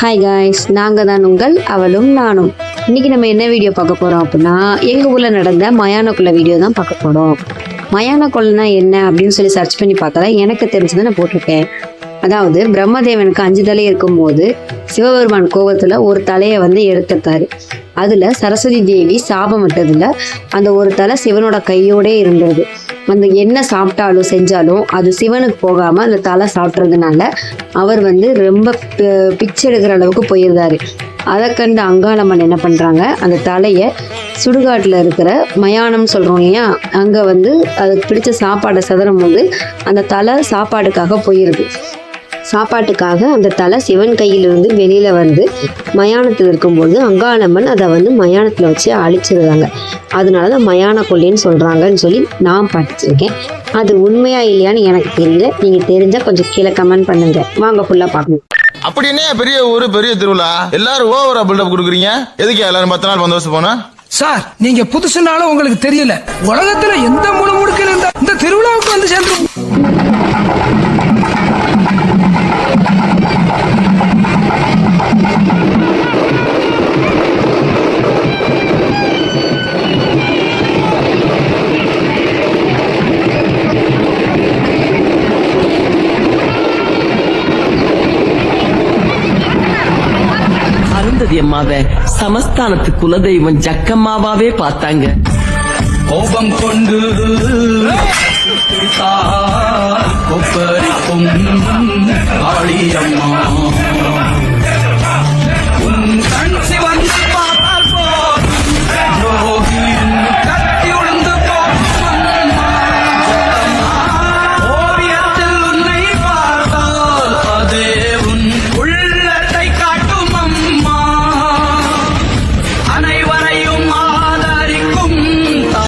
Hi guys, நாங்கள் தான் உங்கள் அவளும் நானும். இன்றைக்கி நம்ம என்ன வீடியோ பார்க்க போகிறோம் அப்படின்னா, எங்கள் ஊரில் நடந்த மயான கொள்ளை வீடியோ தான் பார்க்க போகிறோம். மயான கொள்ளைனா என்ன அப்படின்னு சொல்லி சர்ச் பண்ணி பார்த்தா எனக்கு தெரிஞ்சதை நான் போட்டிருக்கேன். அதாவது பிரம்மதேவனுக்கு 5 தலை இருக்கும்போது சிவபெருமான் கோபத்தில் ஒரு தலையை எடுத்துட்டாரு. அதில் சரஸ்வதி தேவி சாபம் விட்டதில் அந்த ஒரு தலை சிவனோட கையோடே இருந்தது. அந்த என்ன சாப்பிட்டாலும் செஞ்சாலும் அது சிவனுக்கு போகாமல் அந்த தலை சாப்பிட்றதுனால அவர் ரொம்ப பிச்சை எடுக்கிற அளவுக்கு போயிருந்தாரு. அதை கண்டு அங்காளம்மன் என்ன பண்ணுறாங்க, அந்த தலையை சுடுகாட்டில் இருக்கிற மயானம்னு சொல்கிறோம் இல்லையா, அங்கே அதுக்கு பிடிச்ச சாப்பாடை சதறும் போது அந்த தலை சாப்பாடுக்காக போயிடுது. சாப்பாட்டுக்காக அந்த தலை சிவன் கையிலிருந்து வெளியில் மயானத்தில் இருக்கும்போது அங்காளம்மன் அதை மயானத்தில் வச்சு அழிச்சிருந்தாங்க. அதனால தான் மயான கொள்ளைன்னு சொல்கிறாங்கன்னு சொல்லி நான் படிச்சிருக்கேன். அது உண்மையா இல்லையான்னு எனக்கு தெரியல. நீங்கள் தெரிஞ்சால் கொஞ்சம் கீழே கமெண்ட் பண்ணுங்க. வாங்க ஃபுல்லாக பார்க்கணும். அப்படி என்ன பெரிய ஊரு பெரிய திருவிழா, எல்லாரும் ஓவரா பில்டப் கொடுக்குறீங்க? எதுக்கு எல்லாரும் 10 நாள் பந்தோபஸ்து போனா? சார், நீங்க புதுசுனாலும் உங்களுக்கு தெரியல, உலகத்துல எந்த மூணு முடுக்கில் இருந்தா இந்த திருவிழாவுக்கு வந்து சேர்ந்து அம்மாவை சமஸ்தானத்து குலதெய்வம் ஜக்கம்மாவாவே பார்த்தாங்க. கோபம் கொண்டு கொப்பரிக்கும் காளியம்மா